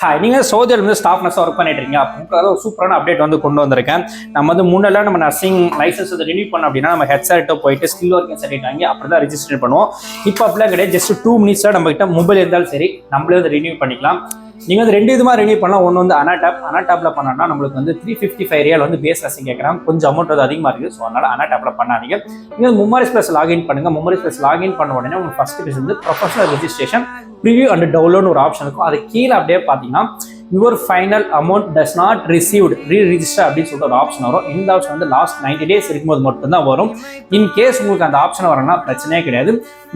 Hi, நீங்கள் Saudi Arabia staff நர்ஸாக work பண்ணிட்டு இருக்கீங்க. அப்போ ஒரு சூப்பரான அப்டேட் வந்து கொண்டு வந்திருக்கேன். நம்ம வந்து முன்னெல்லாம் நம்ம நர்சிங் லைசன்ஸ் வந்து ரினியூ பண்ணோம் அப்படின்னா நம்ம ஹெச்ஆர்ட்ட போயிட்டு ஸ்கில் ஒர்க்கிங் சர்டிஃபிகேட் வாங்கி அப்படி தான் ரெஜிஸ்டர் பண்ணுவோம். இப்போ அப்படிலாம் கிடையாது. ஜஸ்ட் 2 மினிட்ஸாக நம்ம கிட்ட மொபைல் இருந்தாலும் சரி நம்மளே வந்து ரினியூ பண்ணிக்கலாம். நீங்கள் வந்து 2 விதமாக ரினியூ பண்ணலாம். ஒன்று வந்து அனாடாப்பில் பண்ணோம்னா நம்மளுக்கு வந்து 355 ரியால் வந்து பேஸ் நர்சிங் கேட்குறாங்க. கொஞ்சம் அமௌண்ட் வந்து அதிகமாக இருக்குது. ஸோ அதனால் அனாடாப்பில் பண்ணாதீங்க. நீங்கள் மும்மாரிஸ் ப்ளஸ் லாகின் பண்ணுங்கள். மும்மாரிஸ் ப்ளஸ் லாகின் பண்ண உடனே உங்களுக்கு ஃபர்ஸ்ட் பேஜ் வந்து professional registration preview and download ஒரு ஆப்ஷன் இருக்கும். அது கீழே அப்படியே பார்த்தீங்கன்னா your final amount does not received reregister அப்படின்னு சொல்லிட்டு ஒரு ஆப்ஷன் வரும். இந்த ஆப்ஷன் வந்து லாஸ்ட் 90 days இருக்கும்போது மட்டும்தான் வரும். இன் கேஸ் உங்களுக்கு அந்த ஆப்ஷன் வரணும்னா பிரச்சனையே கிடையாது.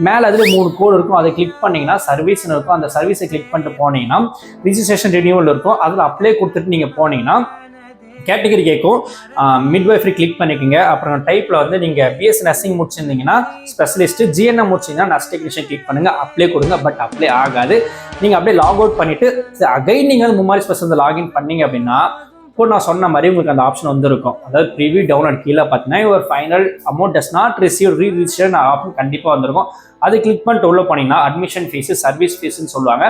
மேலே அதில் 3 கோடு இருக்கும். அதை கிளிக் பண்ணிங்கன்னா சர்வீஸ்னு இருக்கும். அந்த சர்வீஸை கிளிக் பண்ணிட்டு போனீங்கன்னா ரிஜிஸ்ட்ரேஷன் ரினியூவல் இருக்கும். அதில் அப்ளை கொடுத்துட்டு நீங்கள் போனீங்கன்னா கேட்டகரி கேட்கும். மிட்வைஃபரி கிளிக் பண்ணிக்கோங்க. அப்புறம் டைப்பில் வந்து நீங்கள் பிஎஸ்சி நர்சிங் முடிச்சிருந்தீங்கன்னா ஸ்பெஷலிஸ்ட், ஜிஎன்எம் முடிச்சிங்கன்னா நர்ஸ் டெக்னீஷியன் கிளிக் பண்ணுங்கள். அப்ளை கொடுங்க. பட் அப்ளை ஆகாது. நீங்கள் அப்படியே லாக் அவுட் பண்ணிவிட்டு அகைன் நீங்கள் வந்து மும்மாரிஸ் ப்ளஸ் வந்து லாகின் பண்ணீங்க அப்படின்னா இப்போ நான் சொன்ன மாதிரி உங்களுக்கு அந்த ஆப்ஷன் வந்துருக்கும். அதாவது ப்ரிவியூ டவுன்லோட் கீழே பார்த்தீங்கன்னா your final amount does not receive reregister option கண்டிப்பாக வந்திருக்கும். அது கிளிக் பண்ணிட்டு உள்ள போனீங்கன்னா அட்மிஷன் ஃபீஸு, சர்வீஸ் ஃபீஸ்ன்னு சொல்லுவாங்க.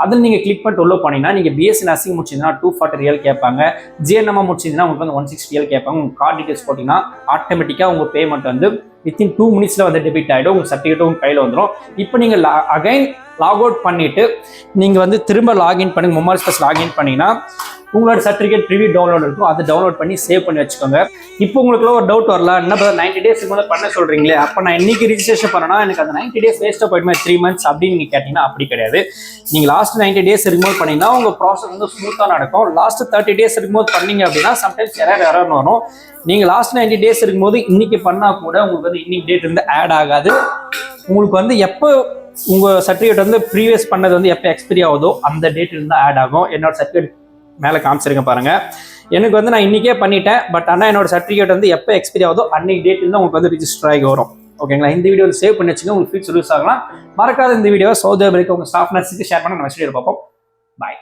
அதில் நீங்கள் கிளிக் பண்ணிட்டு உள்ள போனீங்கன்னா நீங்கள் பிஎஸ்சி நர்சிங் முடிச்சிங்கன்னா 240 ரியால் கேட்பாங்க. ஜிஎன்எம் முடிச்சிங்கன்னா உங்களுக்கு வந்து 160 ரியால் கேட்பாங்க. உங்கள் கார்டு டீட்டெயில்ஸ் போட்டிங்கன்னா ஆட்டோமேட்டிக்காக உங்கள் பேமெண்ட் வந்து வித்தின் 2 மினிட்ஸில் வந்து டெபிட் ஆகிடும். உங்கள் சர்டிஃபிகேட்டும் உங்கள் கையில் வந்துடும். இப்போ நீங்கள் அகைன் லாக் அவுட் பண்ணிவிட்டு நீங்கள் வந்து திரும்ப லாகின் பண்ணி மும்மாரிஸ் ப்ளஸ் லாகின் பண்ணிங்கன்னா உங்களோட சர்டிஃபிகேட் ப்ரிவியூ டவுன்லோட் இருக்கும். அதை டவுன்லோட் பண்ணி சேவ் பண்ணி வச்சுக்கோங்க. இப்போ உங்களுக்கு ஒரு டவுட் வரலாம், என்ன 90 days மேலே பண்ண சொல்கிறீங்களே, அப்போ நான் இன்னைக்கு ரிஜிஸ்ட்ரேஷன் பண்ணனா எனக்கு அந்த 90 days வேஸ்ட்டாக போயிடுமே 3 months அப்படின்னு நீங்கள் கேட்டிங்கன்னா அப்படி கிடையாது. நீங்கள் லாஸ்ட் 90 days இருக்கும்போது பண்ணிங்கன்னா உங்கள் ப்ராசஸ் வந்து ஸ்மூத்தாக நடக்கும். லாஸ்ட் 30 days இருக்கும்போது பண்ணீங்க அப்படின்னா சம்டைம்ஸ் எரர்னு வரும். நீங்கள் லாஸ்ட் 90 days இருக்கும்போது இன்னைக்கு பண்ணால் கூட உங்களுக்கு வந்து இன்னைக்கு டேட் வந்து ஆட் ஆகாது. உங்களுக்கு வந்து எப்போ உங்கள் சர்டிஃபிகேட் வந்து ப்ரீவியஸ் பண்ணது வந்து எப்போ எக்ஸ்பைரி ஆகுதோ அந்த டேட் இருந்தால் ஆட் ஆகும். என்னோட சர்டிஃபிகேட் மேலே காமிச்சிருங்க பாருங்க. எனக்கு வந்து நான் இன்னைக்கே பண்ணிட்டேன். பட் ஆனால் என்னோட சர்டிஃபிகேட் வந்து எப்போ எக்ஸ்பைரி ஆகுதோ அன்னைக்கு டேட் இருந்தால் உங்களுக்கு வந்து ரிஜிஸ்டர் ஆகி வரும். ஓகேங்களா? இந்த வீடியோ சேவ் பண்ணி வச்சுங்க. உங்களுக்கு ஃபியூச்சர் யூஸ் ஆகலாம். மறக்காத இந்த வீடியோவை சவுதி அரேபியாவுக்கு உங்கள் ஸ்டாஃப் நர்ஸுக்கு ஷேர் பண்ண நம்ம வீடியோ பார்ப்போம். பாய்.